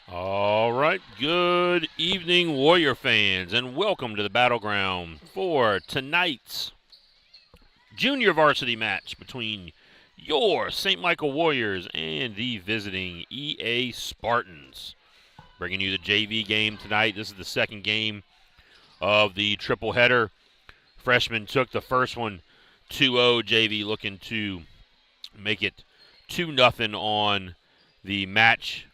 All right, good evening, Warrior fans, and welcome to the battleground for tonight's junior varsity match between your St. Michael Warriors and the visiting EA Spartans. Bringing you the JV game tonight. This is the second game of the triple header. Freshmen took the first one 2-0. JV looking to make it 2-0 on the match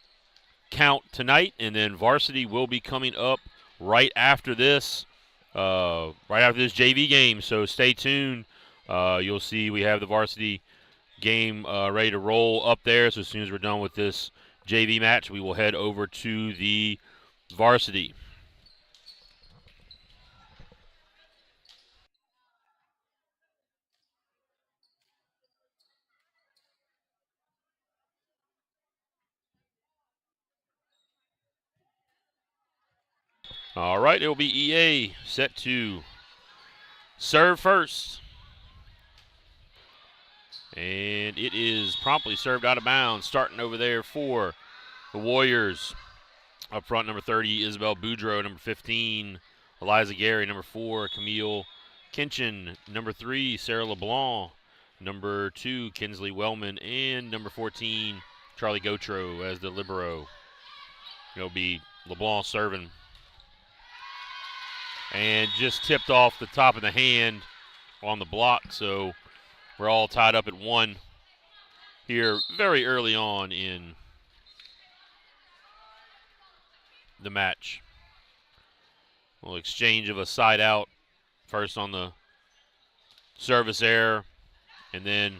count tonight, and then varsity will be coming up right after this JV game, so stay tuned. You'll see we have the varsity game ready to roll up there, so as soon as we're done with this JV match, we will head over to the varsity. All right, it will be EA set to serve first. And it is promptly served out of bounds, starting over there for the Warriors. Up front, number 30, Isabel Boudreau. Number 15, Eliza Gary. Number 4, Camille Kinchin. Number 3, Sarah LeBlanc. Number 2, Kinsley Wellman. And number 14, Charlie Gautreau as the libero. It'll be LeBlanc serving. And just tipped off the top of the hand on the block, so we're all tied up at 1 here very early on in the match. A little exchange of a side out, first on the service error, and then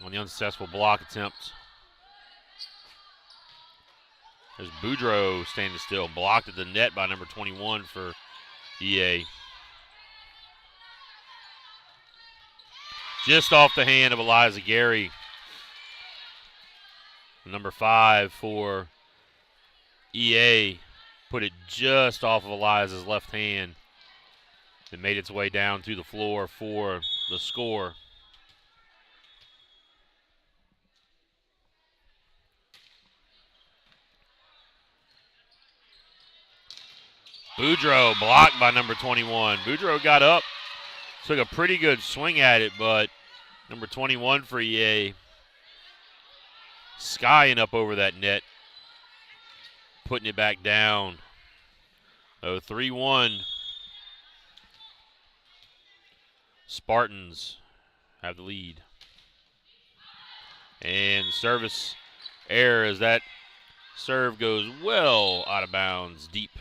on the unsuccessful block attempt. There's Boudreau standing still, blocked at the net by number 21 for EA. Just off the hand of Eliza Gary. Number 5 for EA put it just off of Eliza's left hand. It made its way down to the floor for the score. Boudreau blocked by number 21. Boudreau got up, took a pretty good swing at it, but number 21 for EA skying up over that net, putting it back down. So 3-1. Spartans have the lead. And service error as that serve goes well out of bounds, deep.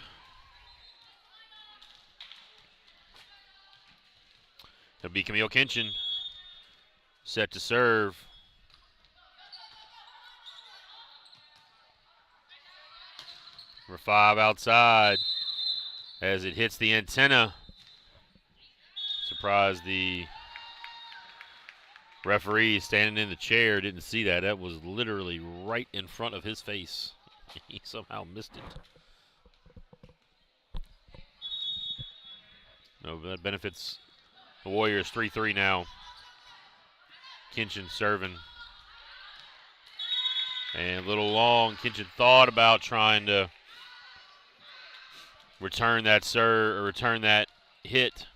It'll be Camille Kinchin set to serve. Number 5 outside as it hits the antenna. Surprised the referee standing in the chair didn't see that. That was literally right in front of his face. He somehow missed it. No, that benefits the Warriors 3-3 now. Kinchin serving. And a little long. Kinchin thought about trying to return that hit.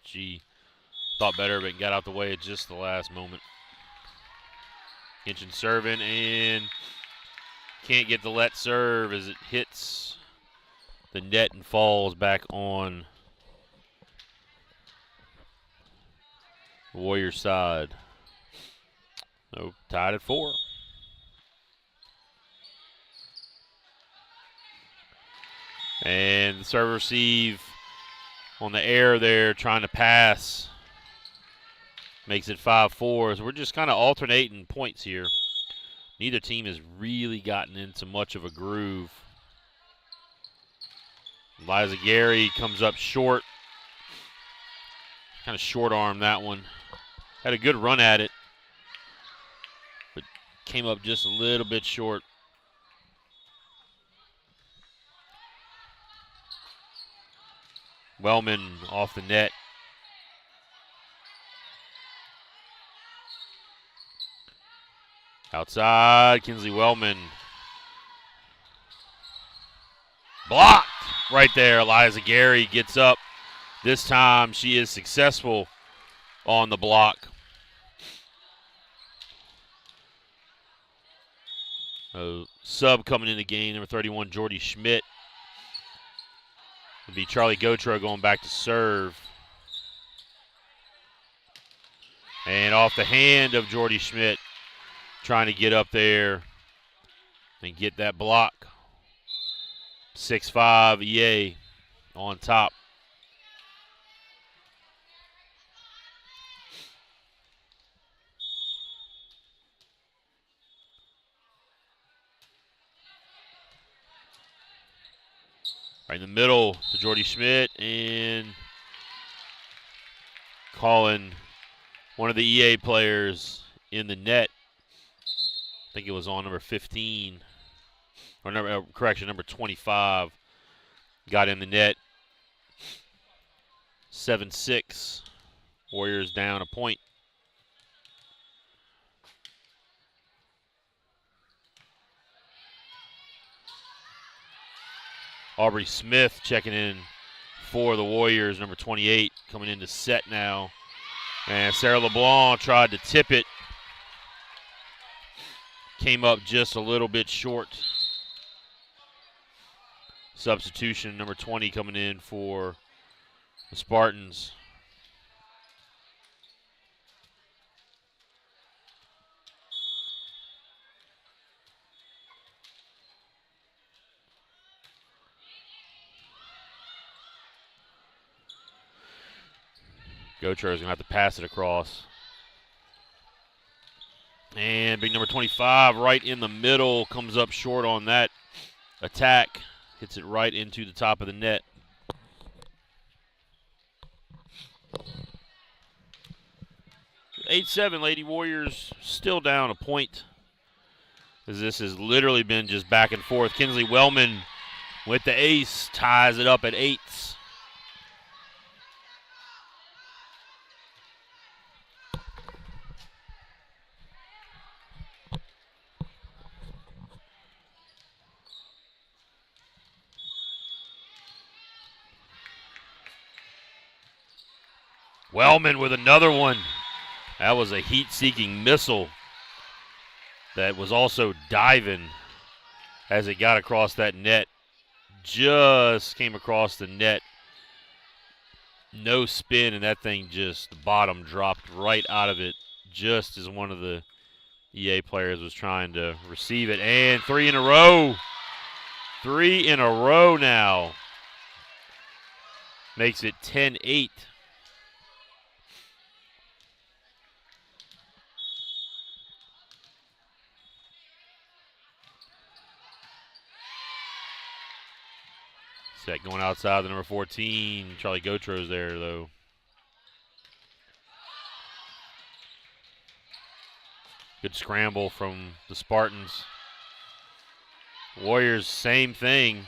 She thought better, but got out the way at just the last moment. Kinchin serving and can't get the let serve as it hits the net and falls back on the Warriors side. So tied at 4. And the serve receive on the air there, trying to pass. Makes it 5-4. So we're just kind of alternating points here. Neither team has really gotten into much of a groove. Eliza Gary comes up short. Kind of short arm that one. Had a good run at it, but came up just a little bit short. Wellman off the net. Outside, Kinsley Wellman. Blocked right there. Eliza Gary gets up. This time she is successful on the block. A sub coming in the game, number 31, Jordy Schmidt. It'll be Charlie Gautreaux going back to serve. And off the hand of Jordy Schmidt, trying to get up there and get that block. 6'5", EA on top. Right in the middle to Jordy Schmidt, and calling one of the EA players in the net. I think it was on number 15, or number 25. Got in the net. 7-6. Warriors down a point. Aubrey Smith checking in for the Warriors, number 28, coming into set now. And Sarah LeBlanc tried to tip it. Came up just a little bit short. Substitution, number 20 coming in for the Spartans. Gautreaux is going to have to pass it across. And big number 25 right in the middle, comes up short on that attack. Hits it right into the top of the net. (8-7) Lady Warriors still down a point, as this has literally been just back and forth. Kinsley Wellman with the ace ties it up at 8. Wellman with another one. That was a heat-seeking missile that was also diving as it got across that net. Just came across the net. No spin, and that thing just, the bottom dropped right out of it just as one of the EA players was trying to receive it. And 3 in a row. 3 in a row now. Makes it 10-8. Set going outside the number 14. Charlie Gautreaux's there, though. Good scramble from the Spartans. Warriors, same thing.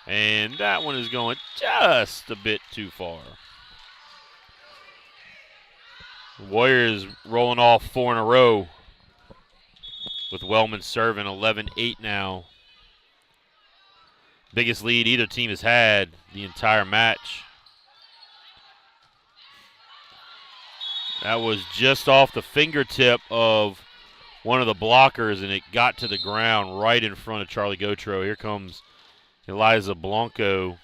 And that one is going just a bit too far. Warriors rolling off 4 in a row, with Wellman serving 11-8 now. Biggest lead either team has had the entire match. That was just off the fingertip of one of the blockers, and it got to the ground right in front of Charlie Gautreaux. Here comes Eliza Blanco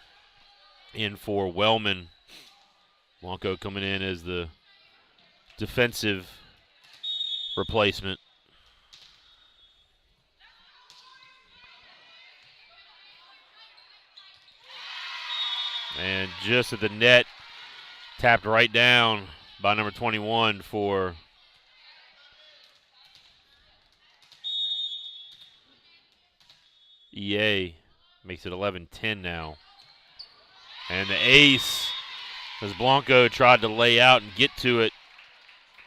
in for Wellman. Blanco coming in as the defensive replacement. And just at the net, tapped right down by number 21 for EA. Makes it 11-10 now. And the ace, as Blanco tried to lay out and get to it,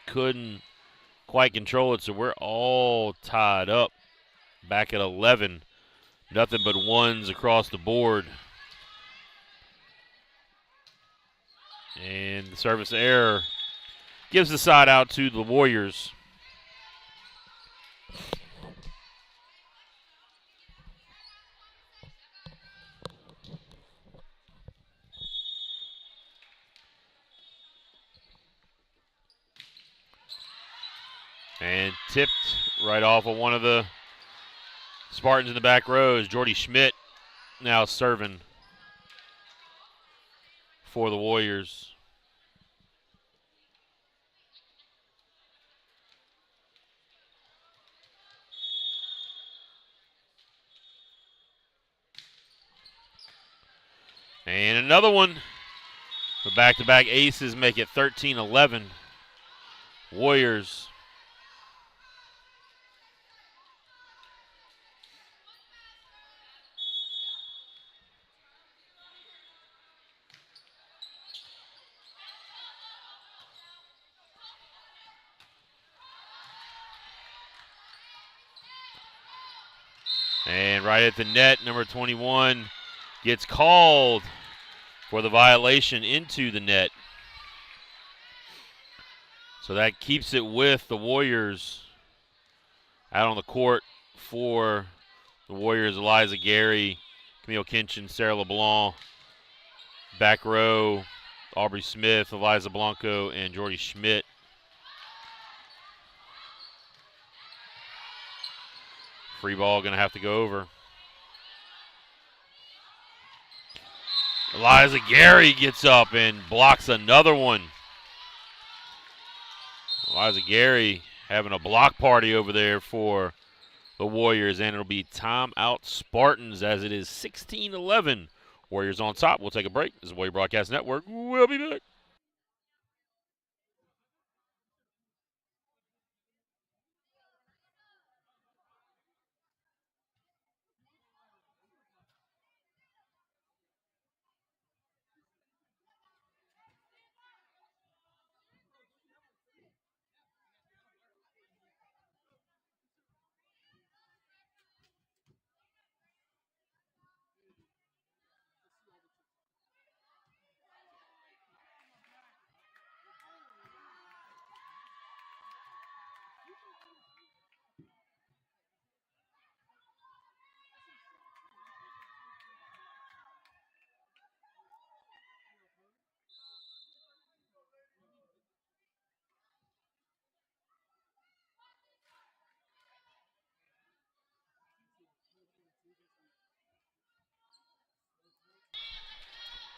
couldn't quite control it, so we're all tied up back at 11. Nothing but ones across the board. And the service error Gives the side out to the Warriors. And tipped right off of one of the Spartans in the back rows. Jordy Schmidt now serving for the Warriors. And another one. The back-to-back aces make it 13-11. Warriors. And right at the net, number 21 gets called for the violation into the net. So that keeps it with the Warriors out on the court for the Warriors. Eliza Gary, Camille Kinchin, Sarah LeBlanc. Back row, Aubrey Smith, Eliza Blanco, and Jordy Schmidt. Free ball going to have to go over. Eliza Gary gets up and blocks another one. Eliza Gary having a block party over there for the Warriors, and it'll be timeout Spartans as it is 16-11. Warriors on top. We'll take a break. This is Warrior Broadcast Network. We'll be back.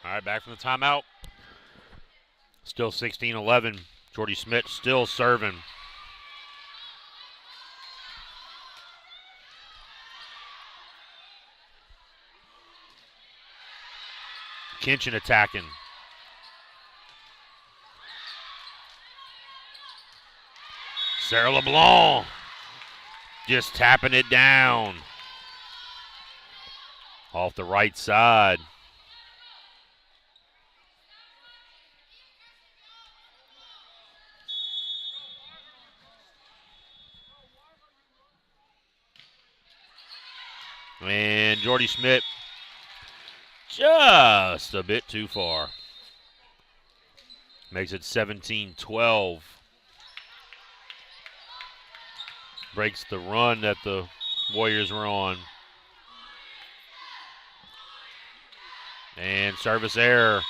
All right, back from the timeout. Still 16-11. Jordy Schmidt still serving. Kinchin attacking. Sarah LeBlanc just tapping it down. Off the right side. And Jordy Schmidt just a bit too far. Makes it 17-12. Breaks the run that the Warriors were on. And service error.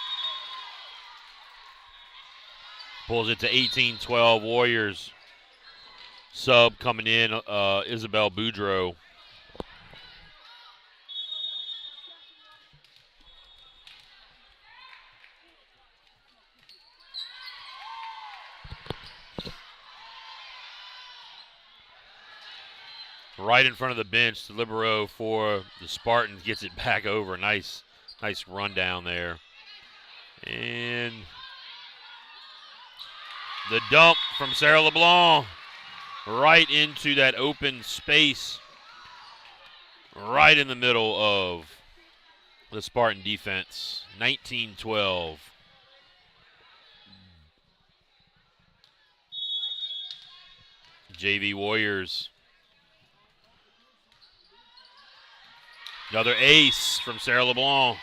Pulls it to 18-12 Warriors. Sub coming in, Isabel Boudreau. Right in front of the bench, the libero for the Spartans gets it back over. Nice run down there. And the dump from Sarah LeBlanc right into that open space right in the middle of the Spartan defense. 19-12. JV Warriors. Another ace from Sarah LeBlanc.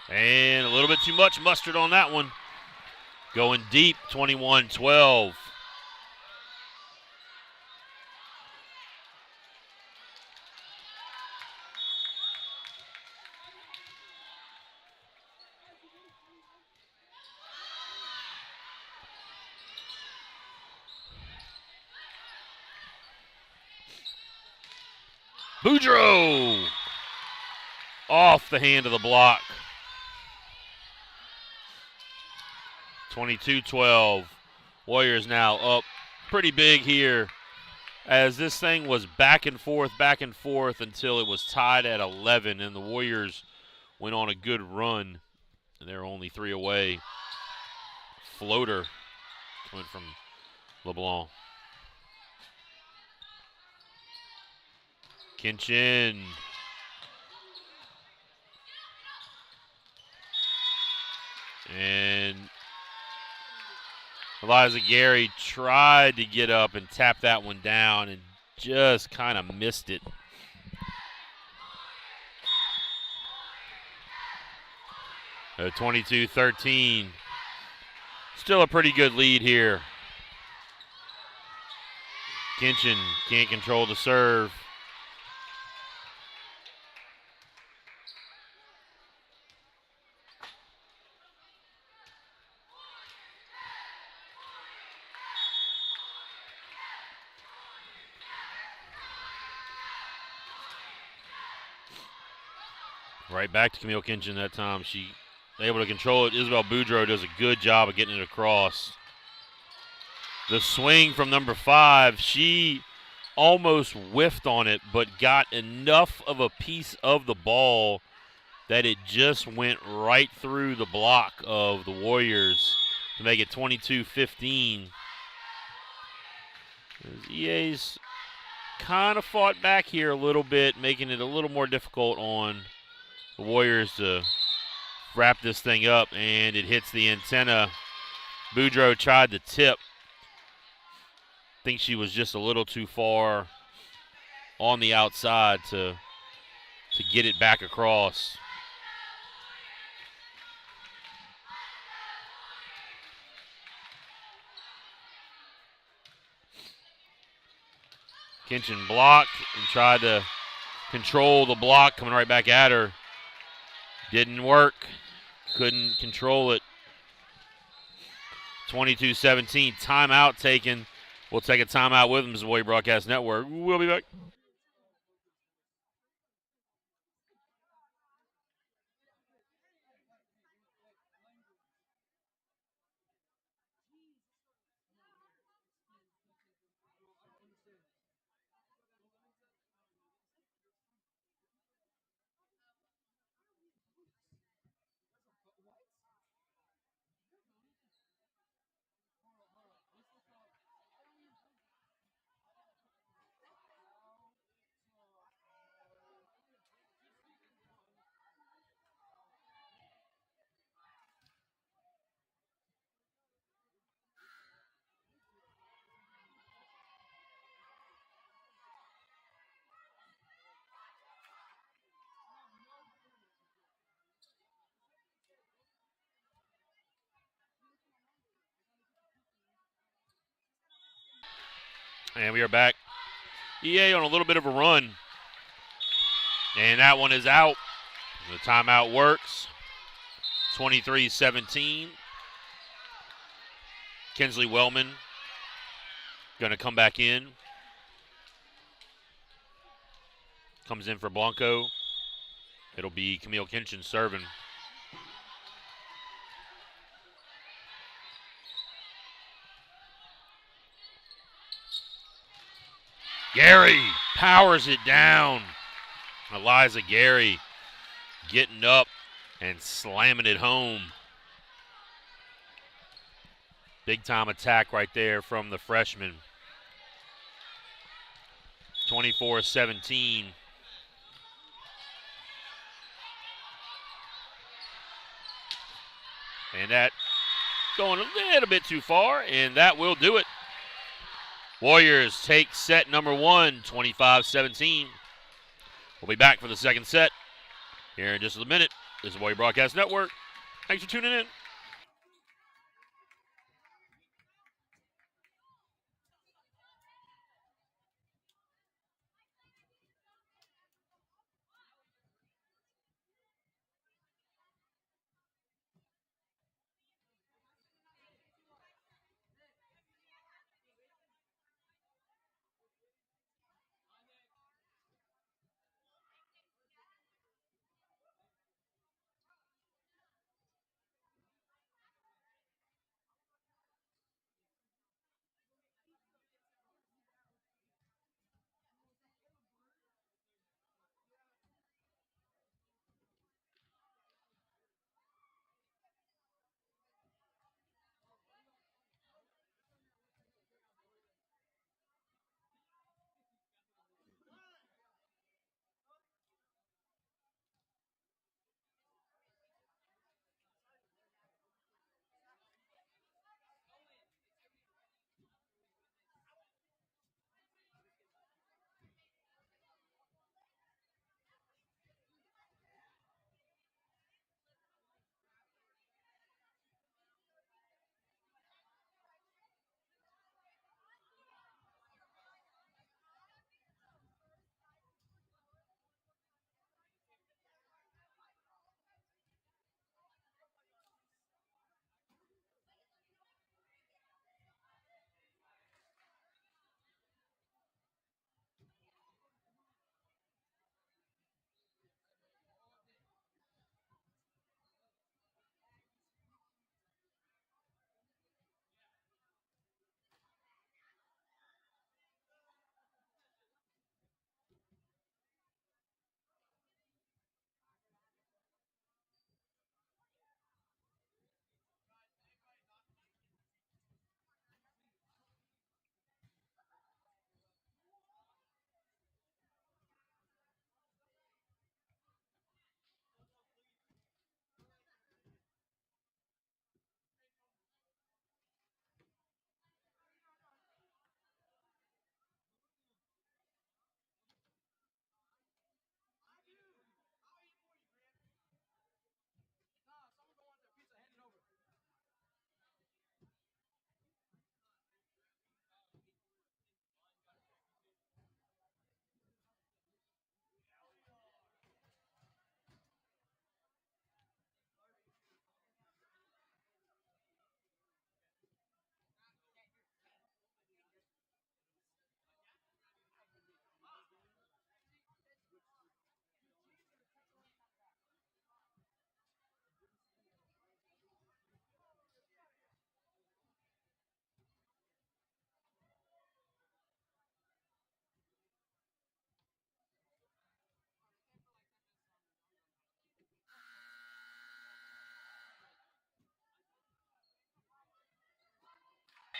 And a little bit too much mustard on that one. Going deep, 21-12. Boudreaux off the hand of the block. 22-12. Warriors now up pretty big here as this thing was back and forth until it was tied at 11, and the Warriors went on a good run. They're only 3 away. Floater coming from LeBlanc. Kinchin. And Eliza Gary tried to get up and tap that one down and just kind of missed it. Uh, 22-13. Still a pretty good lead here. Kinchin can't control the serve. Right back to Camille Kinchin that time. She able to control it. Isabel Boudreaux does a good job of getting it across. The swing from number 5, she almost whiffed on it, but got enough of a piece of the ball that it just went right through the block of the Warriors to make it 22-15. EA's kind of fought back here a little bit, making it a little more difficult on the Warriors to wrap this thing up, and it hits the antenna. Boudreaux tried to tip. I think she was just a little too far on the outside to get it back across. Kinchin blocked and tried to control the block coming right back at her. Didn't work. Couldn't control it. 22-17. Timeout taken. We'll take a timeout with them as the Warrior Broadcast Network. We'll be back. And we are back. EA on a little bit of a run. And that one is out. The timeout works. 23-17. Kinsley Wellman going to come back in. Comes in for Blanco. It'll be Camille Kinchin serving. Gary powers it down. Eliza Gary getting up and slamming it home. Big time attack right there from the freshman. 24-17. And that going a little bit too far, and that will do it. Warriors take set number 1, 25-17. We'll be back for the second set here in just a minute. This is Warrior Broadcast Network. Thanks for tuning in.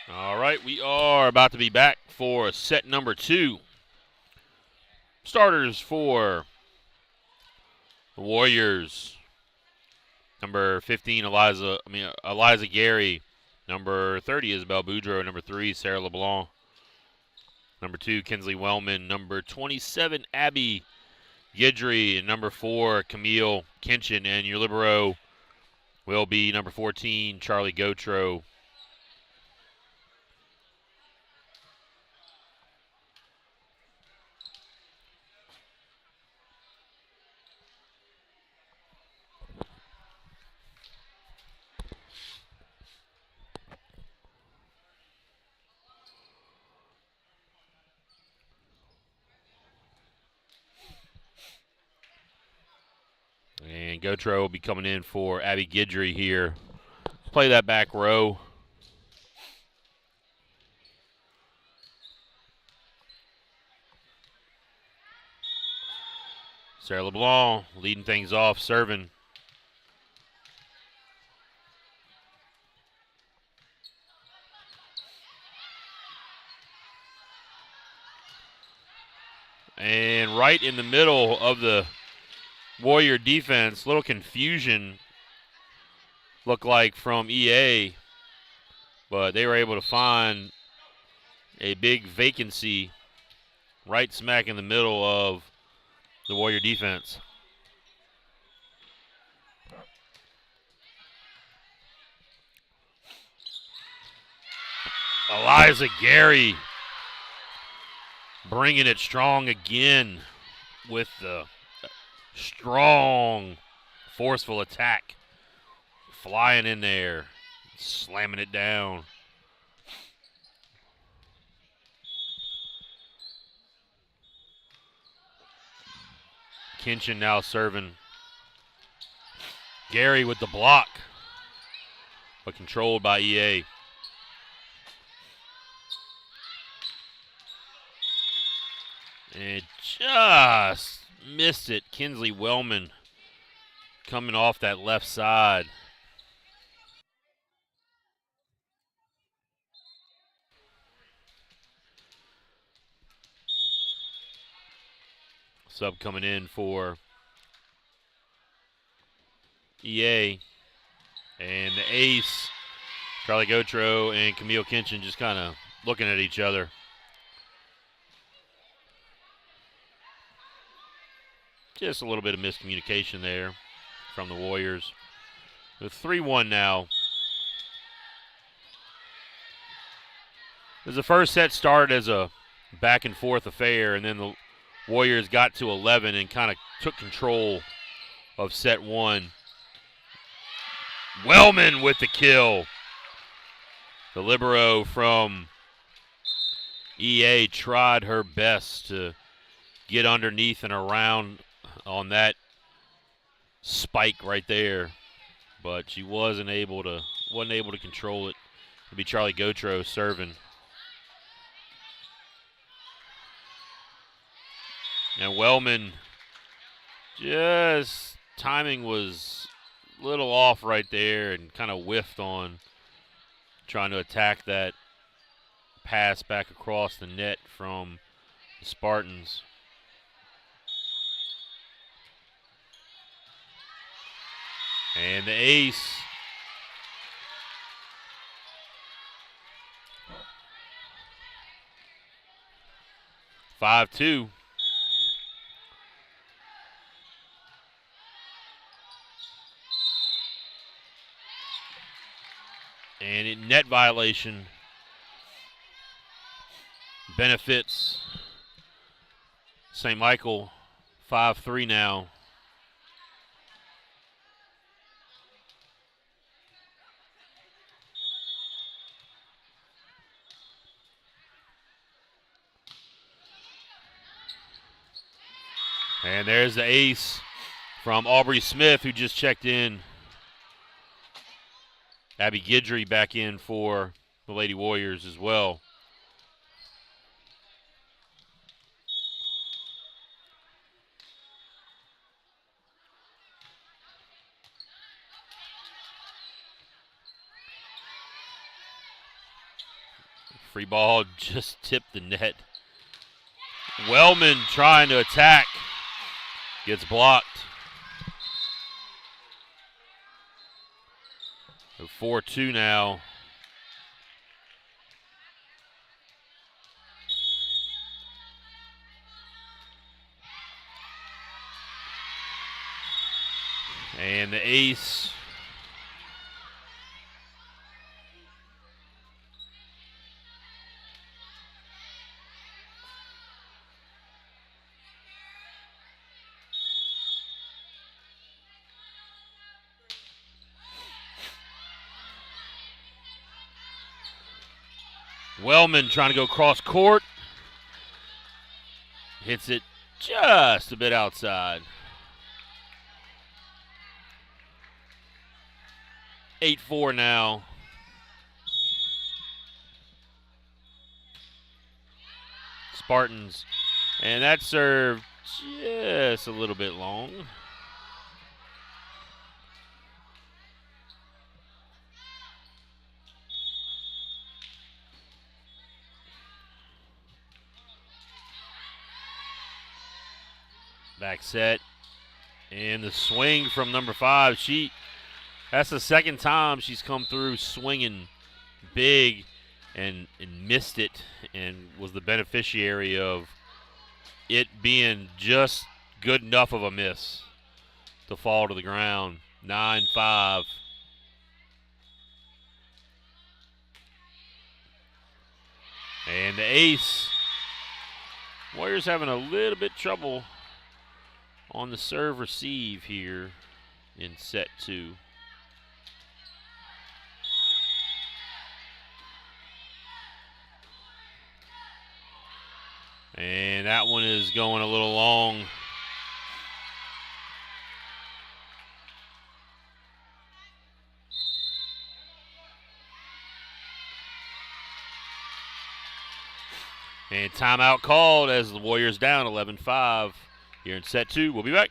All right, we are about to be back for set number 2. Starters for the Warriors. Number 15, Eliza Gary. Number 30, Isabel Boudreaux. Number 3, Sarah LeBlanc. Number 2, Kinsley Wellman. Number 27, Abby Guidry. And number 4, Camille Kinchin. And your libero will be number 14, Charlie Gautreaux. And Gautreaux will be coming in for Abby Guidry here. Play that back row. Sarah LeBlanc leading things off, serving. And right in the middle of the Warrior defense, little confusion looked like from EA, but they were able to find a big vacancy right smack in the middle of the Warrior defense. Eliza Gary bringing it strong again with the strong, forceful attack. Flying in there, slamming it down. Kinchin now serving. Gary with the block, but controlled by EA. And just missed it. Kinsley Wellman coming off that left side. Sub coming in for EA. And the ace, Charlie Gautreaux and Camille Kinchin just kind of looking at each other. Just a little bit of miscommunication there from the Warriors. With 3-1 now. As the first set started as a back and forth affair, and then the Warriors got to 11 and kind of took control of set one. Wellman with the kill. The libero from EA tried her best to get underneath and around on that spike right there, but she wasn't able to control it. It'll be Charlie Gautreaux serving. And Wellman, just timing was a little off right there and kind of whiffed on trying to attack that pass back across the net from the Spartans. And the ace. (5-2). And a net violation benefits St. Michael. 5-3 now. And there's the ace from Aubrey Smith, who just checked in. Abby Guidry back in for the Lady Warriors as well. Free ball just tipped the net. Wellman trying to attack. Gets blocked. 4-2 now. And the ace. Wellman trying to go cross court. Hits it just a bit outside. 8-4 now. Spartans. And that serve just a little bit long. Back set. And the swing from number 5. That's the second time she's come through swinging big and missed it, and was the beneficiary of it being just good enough of a miss to fall to the ground. 9-5. And the ace. Warriors having a little bit trouble on the serve receive here in set 2. And that one is going a little long. And timeout called as the Warriors down 11-5 here in set 2. We'll be back.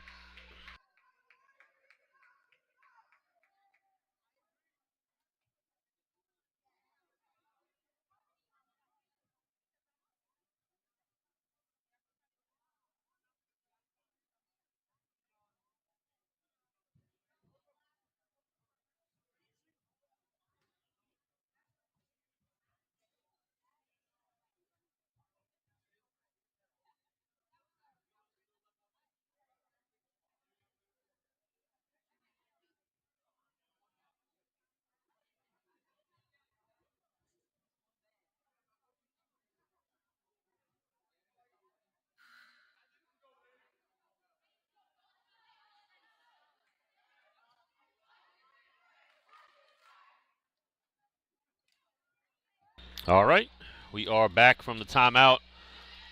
All right, we are back from the timeout.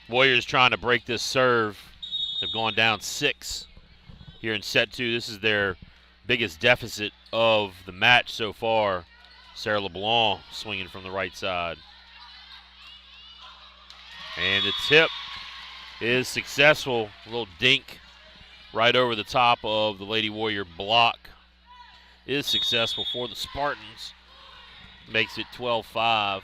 Warriors trying to break this serve. They've gone down 6 here in set 2. This is their biggest deficit of the match so far. Sarah LeBlanc swinging from the right side. And the tip is successful. A little dink right over the top of the Lady Warrior block is successful for the Spartans. Makes it 12-5.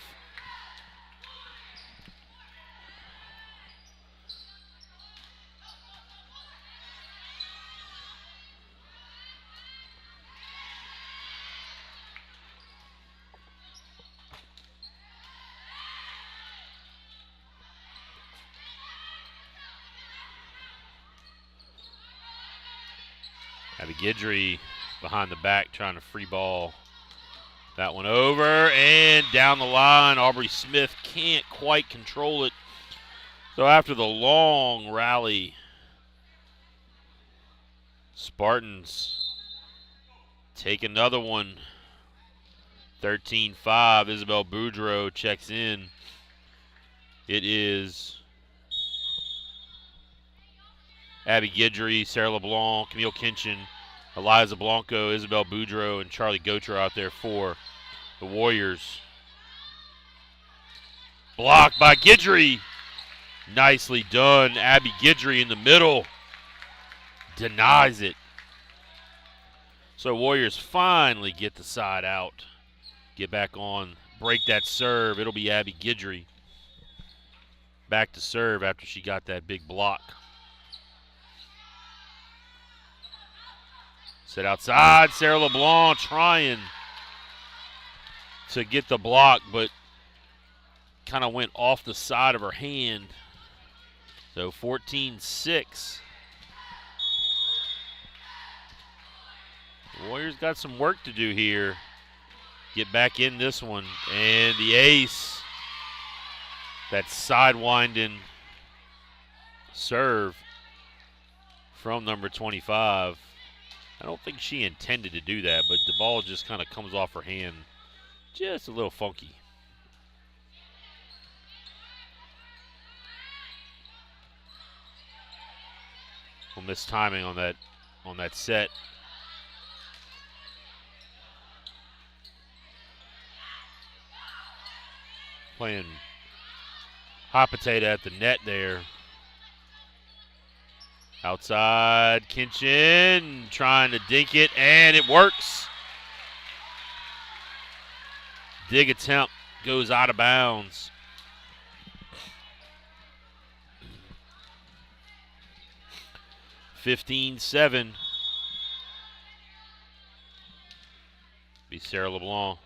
Abby Guidry behind the back trying to free ball that one over and down the line. Aubrey Smith can't quite control it. So after the long rally, Spartans take another one. 13-5. Isabel Boudreau checks in. It is Abby Guidry, Sarah LeBlanc, Camille Kinchin, Eliza Blanco, Isabel Boudreau, and Charlie Gautreau out there for the Warriors. Blocked by Guidry. Nicely done. Abby Guidry in the middle. Denies it. So Warriors finally get the side out. Get back on. Break that serve. It'll be Abby Guidry. Back to serve after she got that big block. Set outside. Sarah LeBlanc trying to get the block, but kind of went off the side of her hand. So 14-6. Warriors got some work to do here. Get back in this one. And the ace. That sidewinding serve from number 25. I don't think she intended to do that, but the ball just kind of comes off her hand just a little funky. We'll miss timing on that set. Playing hot potato at the net there. Outside, Kinchin trying to dink it, and it works. Dig attempt goes out of bounds. (15-7). Be Sarah LeBlanc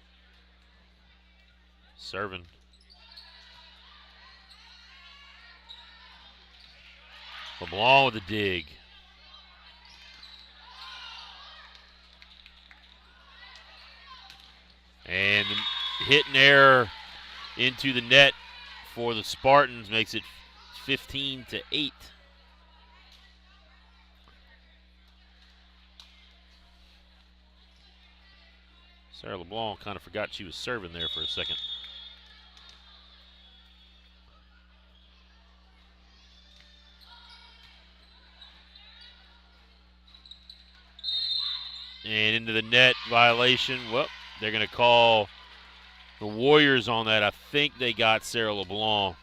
serving. LeBlanc with a dig. And hit and error into the net for the Spartans, makes it 15-8. Sarah LeBlanc kind of forgot she was serving there for a second. And into the net, violation. Well, they're going to call the Warriors on that. I think they got Sarah LeBlanc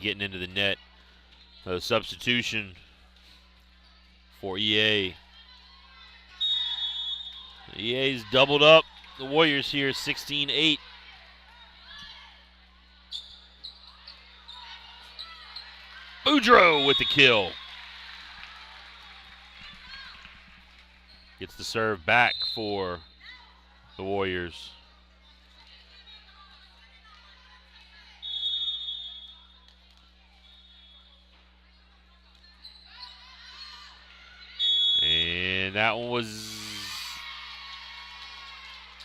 getting into the net. Substitution for EA. EA's doubled up the Warriors here, 16-8. Boudreaux with the kill. Gets the serve back for the Warriors. And that one was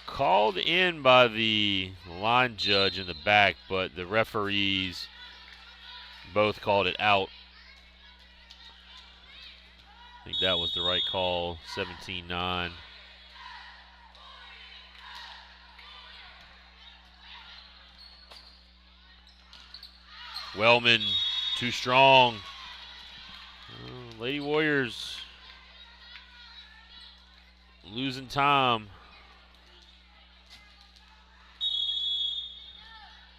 called in by the line judge in the back, but the referees both called it out. I think that was the right call, 17-9. Wellman, too strong. Lady Warriors losing time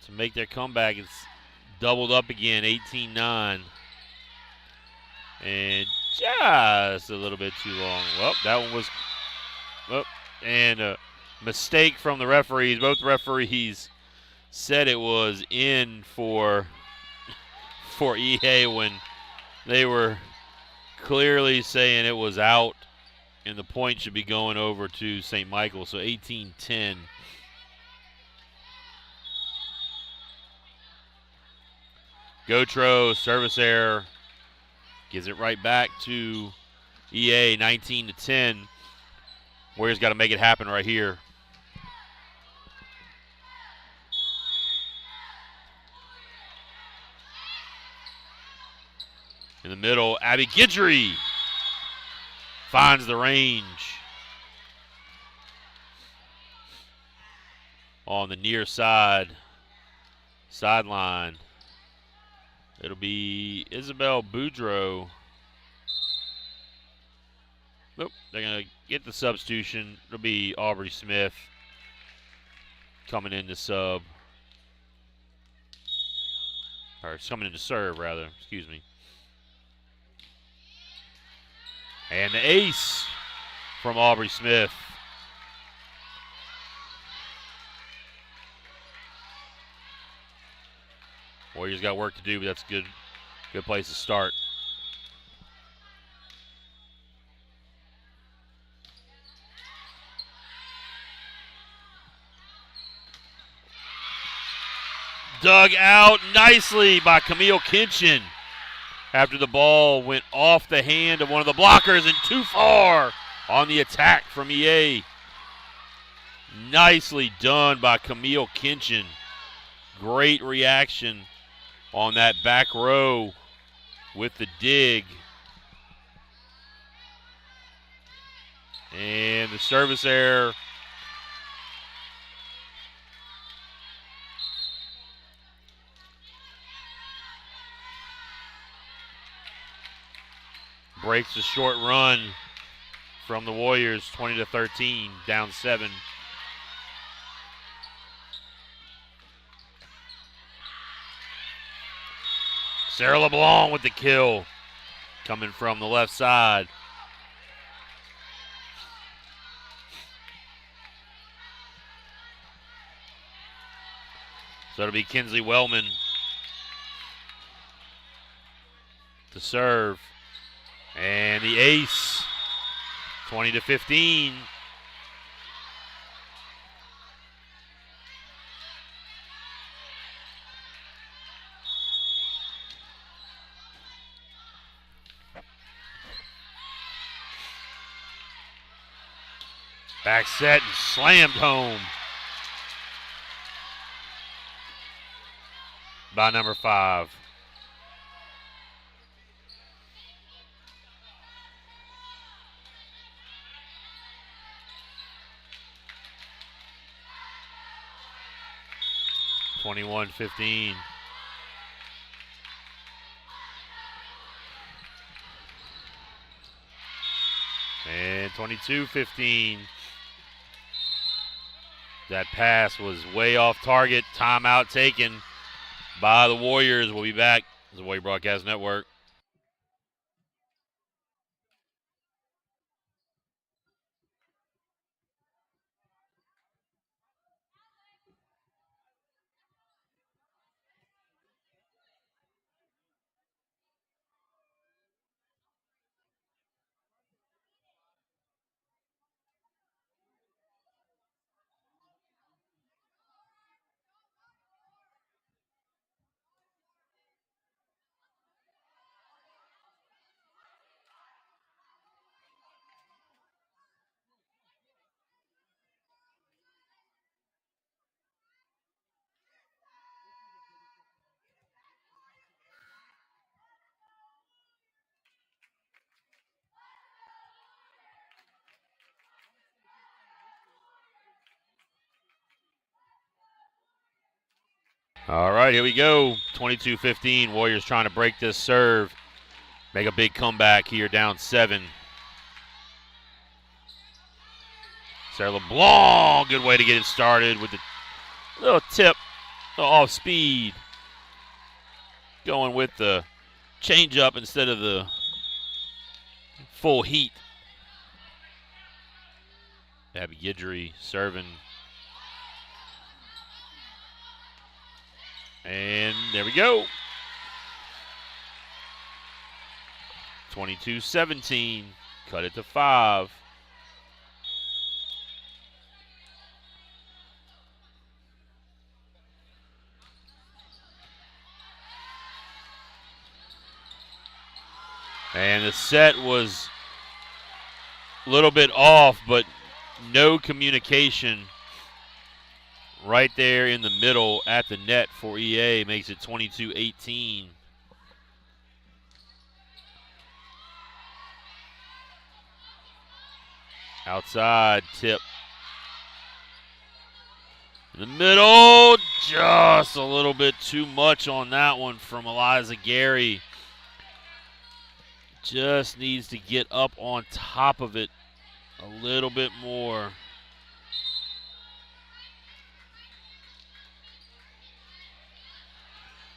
to make their comeback. It's doubled up again, 18-9. And just a little bit too long. Well, that one was, and a mistake from the referees. Both referees said it was in for EA when they were clearly saying it was out, and the point should be going over to St. Michael. So 18-10. Gautreaux, service error. Gives it right back to EA, 19-10. Warriors got to make it happen right here. In the middle, Abby Guidry finds the range. On the near sideline. It'll be Isabel Boudreaux. Nope, they're going to get the substitution. It'll be Aubrey Smith coming in to sub. Or coming in to serve, rather. Excuse me. And the ace from Aubrey Smith. Warriors got work to do, but that's a good place to start. Dug out nicely by Camille Kinchin after the ball went off the hand of one of the blockers and too far on the attack from EA. Nicely done by Camille Kinchin. Great reaction on that back row with the dig. And the service error. Breaks the short run from the Warriors, 20-13, down 7. Sarah LeBlanc with the kill, coming from the left side. So it'll be Kinsley Wellman to serve. And the ace, 20-15. Back set and slammed home. by number 5. (21-15). And 22-15. That pass was way off target. Timeout taken by the Warriors. We'll be back. This is the Warrior Broadcast Network. All right, here we go. 22-15. Warriors trying to break this serve. Make a big comeback here, down 7. Sarah LeBlanc, good way to get it started with the little tip, off speed. Going with the change up instead of the full heat. Abby Guidry serving. And there we go. 22-17. Cut it to 5. And the set was a little bit off, but no communication right there in the middle at the net for EA. Makes it 22-18. Outside tip. In the middle, just a little bit too much on that one from Eliza Gary. Just needs to get up on top of it a little bit more.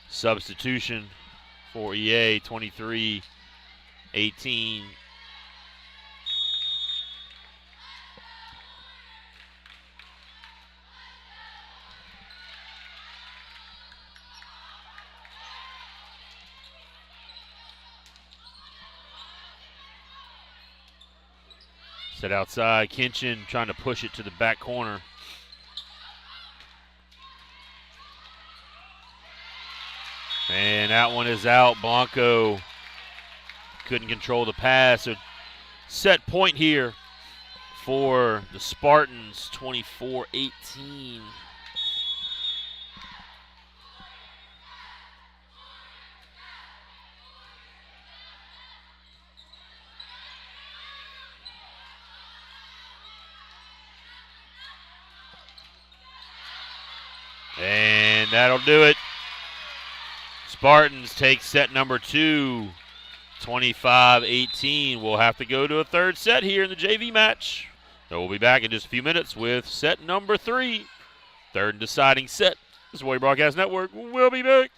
Substitution for EA, 23-18. Set outside, Kinchin trying to push it to the back corner. And that one is out. Blanco couldn't control the pass. A set point here for the Spartans, 24-18. And that'll do it. Spartans take set number 2, 25-18. We'll have to go to a third set here in the JV match. So we'll be back in just a few minutes with set number 3, third and deciding set. This is Warrior Broadcast Network. We'll be back.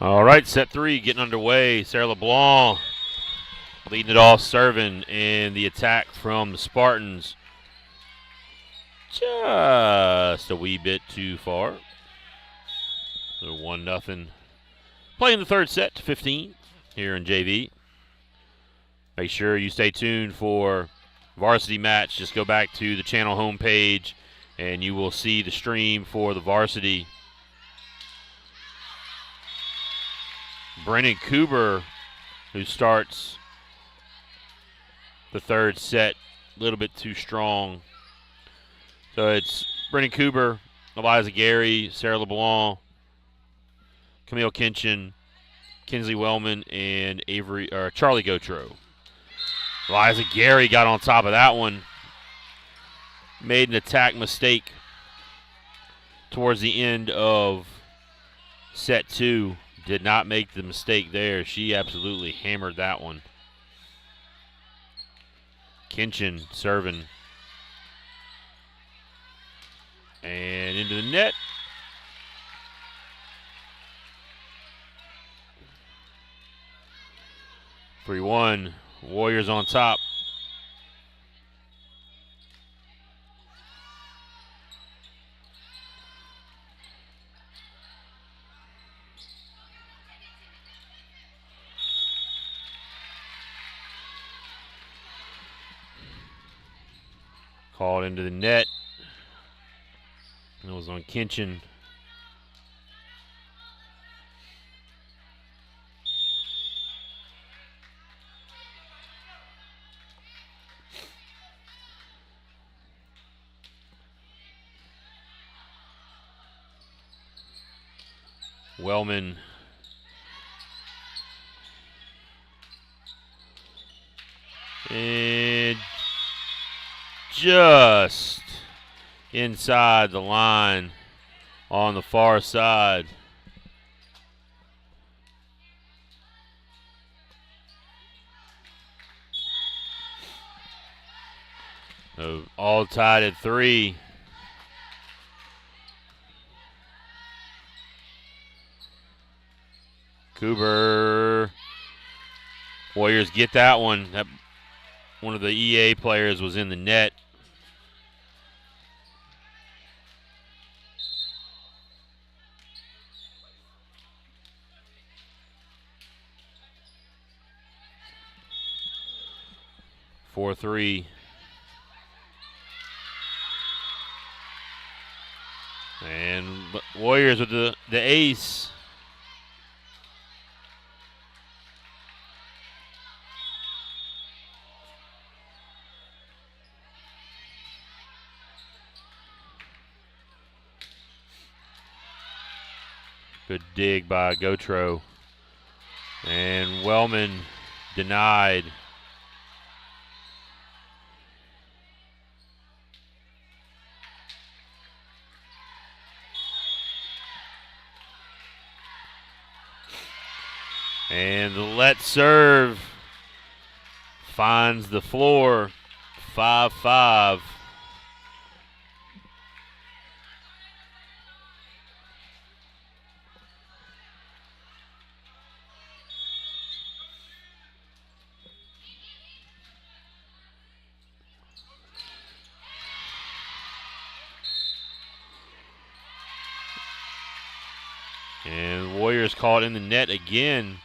All right, set 3 getting underway. Sarah LeBlanc leading it off, serving, and the attack from the Spartans just a wee bit too far. So 1-0. Playing the third set to 15 here in JV. Make sure you stay tuned for varsity match. Just go back to the channel homepage and you will see the stream for the varsity. Brennan Cooper, who starts the third set, a little bit too strong. So it's Brennan Cooper, Eliza Gary, Sarah LeBlanc, Camille Kinchin, Kinsley Wellman, and Charlie Gautreaux. Eliza Gary got on top of that one. Made an attack mistake towards the end of set 2. Did not make the mistake there. She absolutely hammered that one. Kinchin serving. And into the net. (3-1). Warriors on top. Called into the net. It was on Kinchin. Wellman. And just inside the line on the far side. So all tied at 3. Cooper. Warriors get that one. One of the EA players was in the net. (4-3). And Warriors with the ace. Good dig by Gautreaux. And Wellman denied. And the let serve finds the floor. 5-5. And Warriors caught in the net again.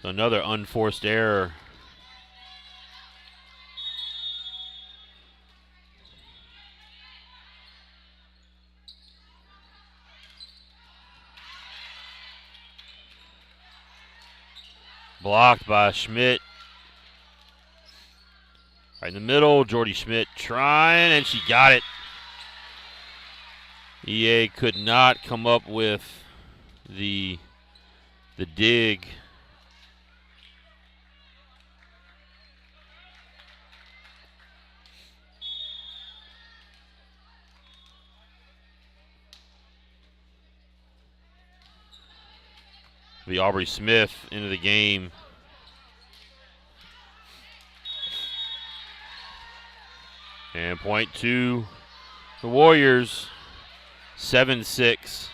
Another unforced error. Blocked by Schmidt. Right in the middle, Jordy Schmidt trying, and she got it. EA could not come up with the dig. The Aubrey Smith into the game. And point to the Warriors. 7-6.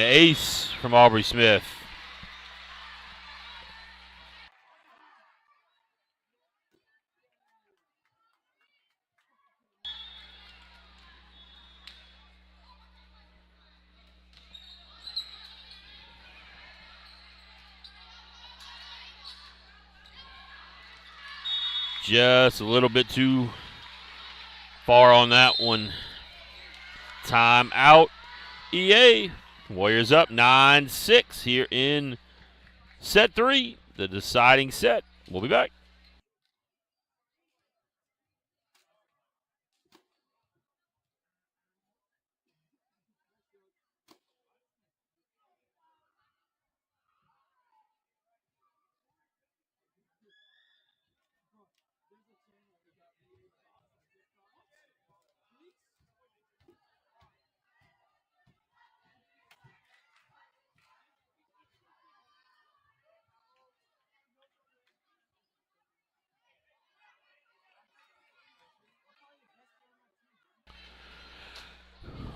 ace from Aubrey Smith. Just a little bit too far on that one. Time out, EA. Warriors up 9-6 here in set 3, the deciding set. We'll be back.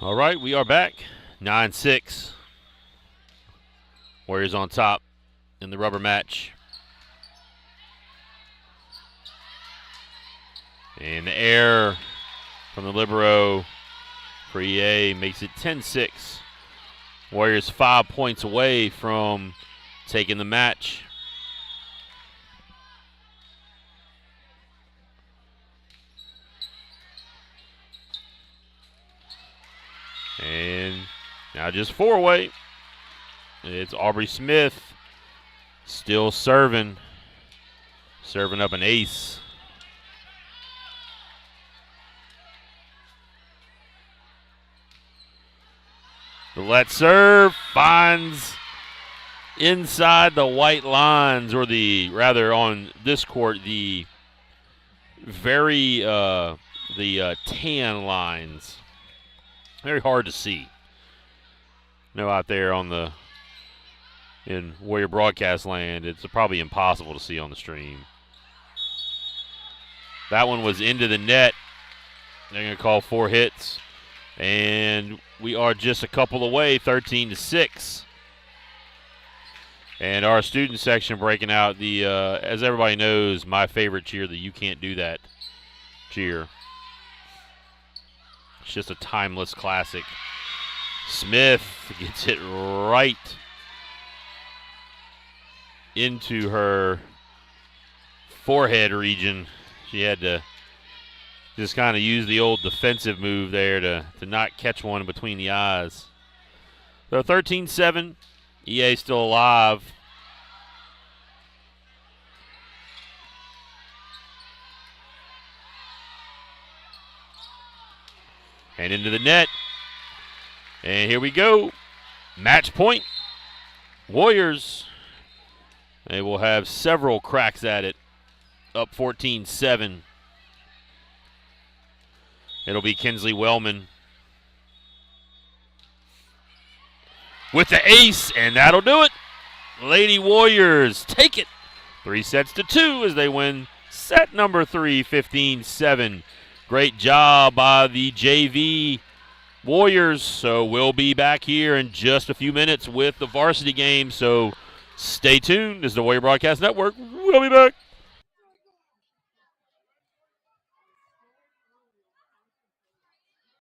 All right, we are back. 9-6. Warriors on top in the rubber match. And the error from the libero for EA makes it 10-6. Warriors 5 points away from taking the match. And now just 4-way. It's Aubrey Smith still serving up an ace. The let serve finds inside the white lines, or rather on this court, the very tan lines. Very hard to see. Out there in Warrior broadcast land, it's probably impossible to see on the stream. That one was into the net. They're going to call 4 hits. And we are just a couple away, 13-6. And our student section breaking out the, as everybody knows, my favorite cheer, the "You Can't Do That" cheer. It's just a timeless classic. Smith gets it right into her forehead region. She had to just kind of use the old defensive move there to not catch one between the eyes. So 13-7, EA still alive. And into the net. And here we go. Match point. Warriors. They will have several cracks at it. Up 14-7. It'll be Kinsley Wellman with the ace, and that'll do it. Lady Warriors take it 3-2 as they win set number 3, 15-7. Great job by the JV Warriors. So we'll be back here in just a few minutes with the varsity game. So stay tuned. This is the Warrior Broadcast Network. We'll be back.